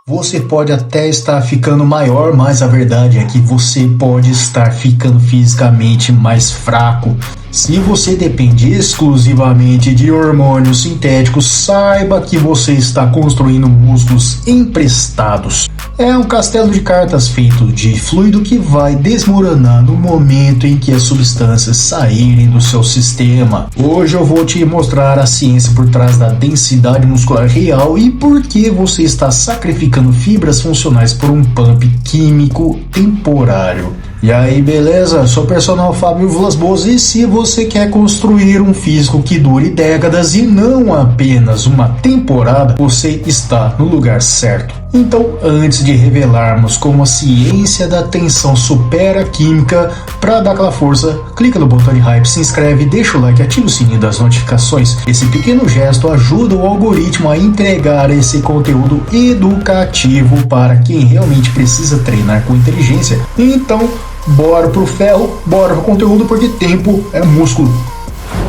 Você pode até estar ficando maior, mas a verdade é que você pode estar ficando fisicamente mais fraco. Se você depende exclusivamente de hormônios sintéticos, saiba que você está construindo músculos emprestados. É um castelo de cartas feito de fluido que vai desmoronando no momento em que as substâncias saírem do seu sistema. Hoje eu vou te mostrar a ciência por trás da densidade muscular real e por que você está sacrificando fibras funcionais por um pump químico temporário. E aí, beleza? Sou o personal Fábio Vilas Boas e se você quer construir um físico que dure décadas e não apenas uma temporada, você está no lugar certo. Então, antes de revelarmos como a ciência da tensão supera a química, para dar aquela força, clica no botão de hype, se inscreve, deixa o like e ativa o sininho das notificações. Esse pequeno gesto ajuda o algoritmo a entregar esse conteúdo educativo para quem realmente precisa treinar com inteligência. Então, bora pro ferro, bora pro conteúdo, porque tempo é músculo.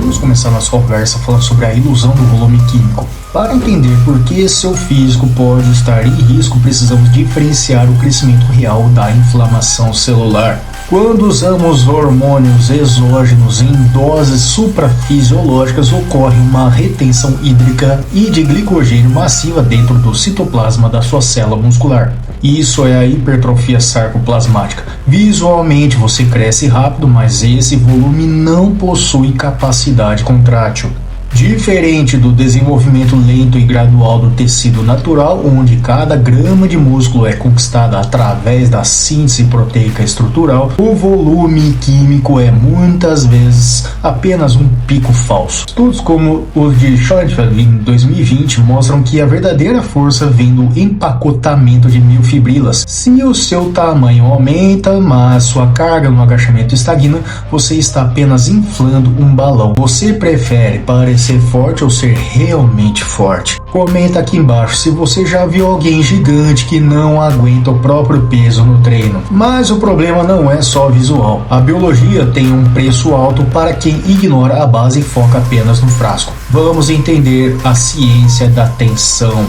Vamos começar nossa conversa falando sobre a ilusão do volume químico. Para entender por que seu físico pode estar em risco, precisamos diferenciar o crescimento real da inflamação celular. Quando usamos hormônios exógenos em doses suprafisiológicas, ocorre uma retenção hídrica e de glicogênio massiva dentro do citoplasma da sua célula muscular. Isso é a hipertrofia sarcoplasmática. Visualmente você cresce rápido, mas esse volume não possui capacidade contrátil. Diferente do desenvolvimento lento e gradual do tecido natural, onde cada grama de músculo é conquistada através da síntese proteica estrutural, o volume químico é muitas vezes apenas um pico falso. Estudos como o de Schoenfeld em 2020 mostram que a verdadeira força vem do empacotamento de miofibrilas. Se o seu tamanho aumenta, mas sua carga no agachamento estagna, você está apenas inflando um balão. Você prefere parecer forte ou ser realmente forte? Comenta aqui embaixo se você já viu alguém gigante que não aguenta o próprio peso no treino. Mas o problema não é só visual. A biologia tem um preço alto para quem ignora a base e foca apenas no frasco. Vamos entender a ciência da tensão.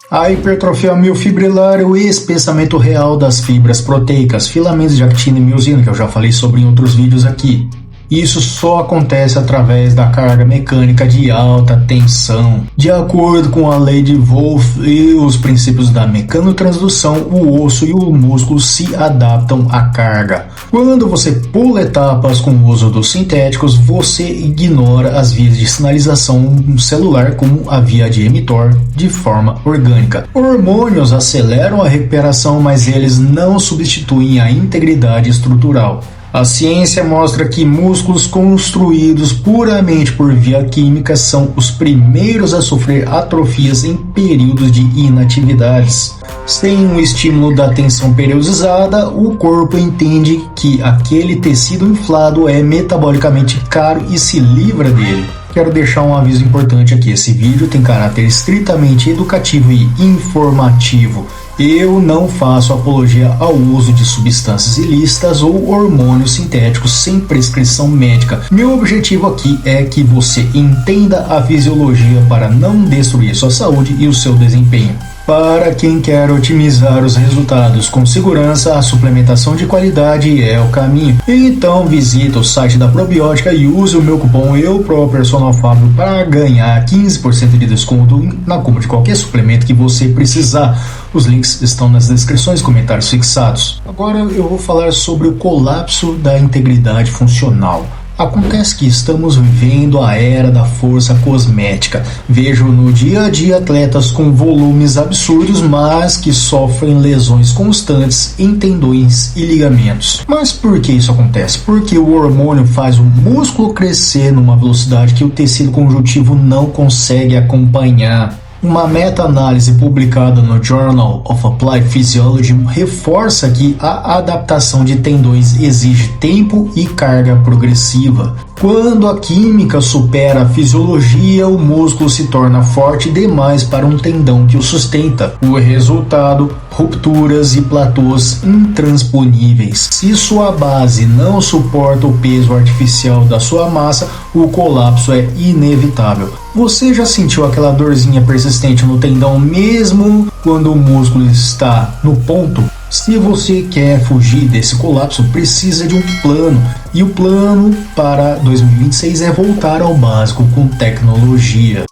A hipertrofia miofibrilar é o espessamento real das fibras proteicas, filamentos de actina e miosina, que eu já falei sobre em outros vídeos aqui. Isso só acontece através da carga mecânica de alta tensão. De acordo com a lei de Wolff e os princípios da mecanotransdução, o osso e o músculo se adaptam à carga. Quando você pula etapas com o uso dos sintéticos, você ignora as vias de sinalização celular como a via de mTOR de forma orgânica. Hormônios aceleram a recuperação, mas eles não substituem a integridade estrutural. A ciência mostra que músculos construídos puramente por via química são os primeiros a sofrer atrofias em períodos de inatividades. Sem um estímulo da tensão periodizada, o corpo entende que aquele tecido inflado é metabolicamente caro e se livra dele. Quero deixar um aviso importante aqui, esse vídeo tem caráter estritamente educativo e informativo. Eu não faço apologia ao uso de substâncias ilícitas ou hormônios sintéticos sem prescrição médica. Meu objetivo aqui é que você entenda a fisiologia para não destruir sua saúde e o seu desempenho. Para quem quer otimizar os resultados com segurança, a suplementação de qualidade é o caminho. Então visita o site da Probiótica e use o meu cupom EUPROPERSONALFABIO para ganhar 15% de desconto na compra de qualquer suplemento que você precisar. Os links estão nas descrições e comentários fixados. Agora eu vou falar sobre o colapso da integridade funcional. Acontece que estamos vivendo a era da força cosmética. Vejo no dia a dia atletas com volumes absurdos, mas que sofrem lesões constantes em tendões e ligamentos. Mas por que isso acontece? Porque o hormônio faz o músculo crescer numa velocidade que o tecido conjuntivo não consegue acompanhar. Uma meta-análise publicada no Journal of Applied Physiology reforça que a adaptação de tendões exige tempo e carga progressiva. Quando a química supera a fisiologia, o músculo se torna forte demais para um tendão que o sustenta. O resultado: rupturas e platôs intransponíveis. Se sua base não suporta o peso artificial da sua massa, o colapso é inevitável. Você já sentiu aquela dorzinha persistente no tendão mesmo quando o músculo está no ponto? Se você quer fugir desse colapso, precisa de um plano. E o plano para 2026 é voltar ao básico com tecnologia.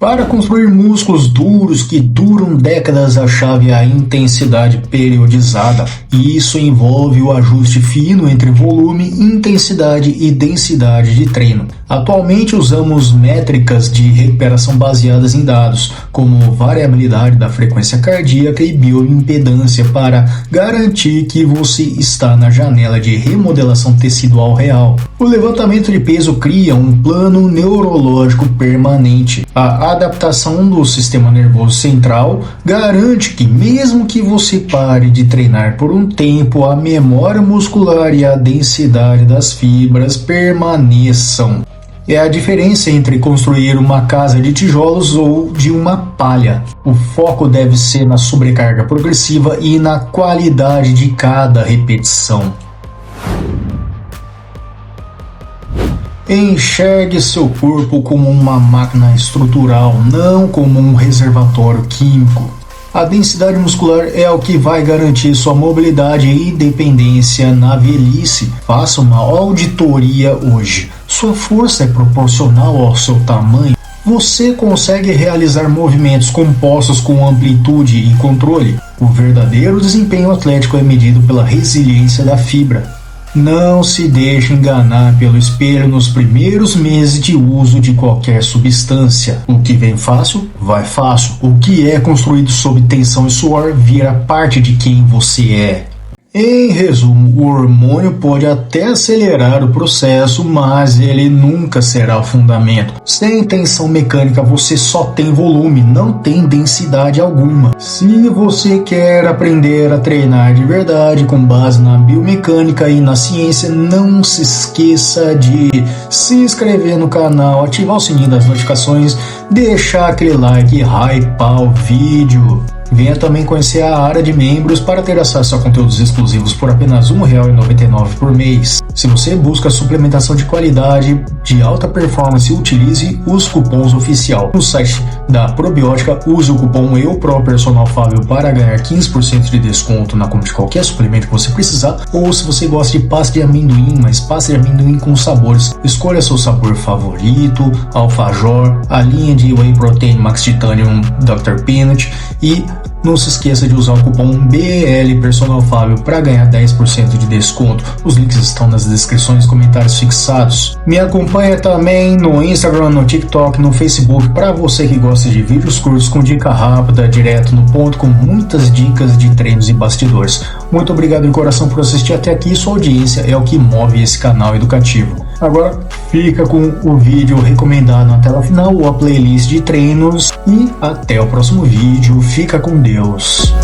Para construir músculos duros que duram décadas, a chave é a intensidade periodizada. E isso envolve o ajuste fino entre volume, intensidade e densidade de treino. Atualmente usamos métricas de recuperação baseadas em dados, como variabilidade da frequência cardíaca e bioimpedância, para garantir que você está na janela de remodelação tecidual real. O levantamento de peso cria um plano neurológico permanente. A adaptação do sistema nervoso central garante que, mesmo que você pare de treinar por um tempo, a memória muscular e a densidade das fibras permaneçam. É a diferença entre construir uma casa de tijolos ou de uma palha. O foco deve ser na sobrecarga progressiva e na qualidade de cada repetição. Enxergue seu corpo como uma máquina estrutural, não como um reservatório químico. A densidade muscular é o que vai garantir sua mobilidade e independência na velhice. Faça uma auditoria hoje. Sua força é proporcional ao seu tamanho? Você consegue realizar movimentos compostos com amplitude e controle? O verdadeiro desempenho atlético é medido pela resiliência da fibra. Não se deixe enganar pelo espelho nos primeiros meses de uso de qualquer substância. O que vem fácil, vai fácil. O que é construído sob tensão e suor vira parte de quem você é. Em resumo, o hormônio pode até acelerar o processo, mas ele nunca será o fundamento. Sem tensão mecânica você só tem volume, não tem densidade alguma. Se você quer aprender a treinar de verdade com base na biomecânica e na ciência, não se esqueça de se inscrever no canal, ativar o sininho das notificações, deixar aquele like e hypar o vídeo. Venha também conhecer a área de membros para ter acesso a conteúdos exclusivos por apenas R$ 1,99 por mês. Se você busca suplementação de qualidade, de alta performance, utilize os cupons oficial. No site da Probiótica, use o cupom EUPROPERSONALFábio para ganhar 15% de desconto na compra de qualquer suplemento que você precisar. Ou se você gosta de pasta de amendoim, mas pasta de amendoim com sabores, escolha seu sabor favorito, alfajor, a linha de Whey Protein Max Titanium Dr. Peanut e não se esqueça de usar o cupom BLPersonalFábio para ganhar 10% de desconto. Os links estão nas descrições e comentários fixados. Me acompanha também no Instagram, no TikTok, no Facebook, para você que gosta de vídeos curtos com dica rápida, direto no ponto, com muitas dicas de treinos e bastidores. Muito obrigado de coração por assistir até aqui. Sua audiência é o que move esse canal educativo. Agora fica com o vídeo recomendado na tela final ou a playlist de treinos e até o próximo vídeo. Fica com Deus.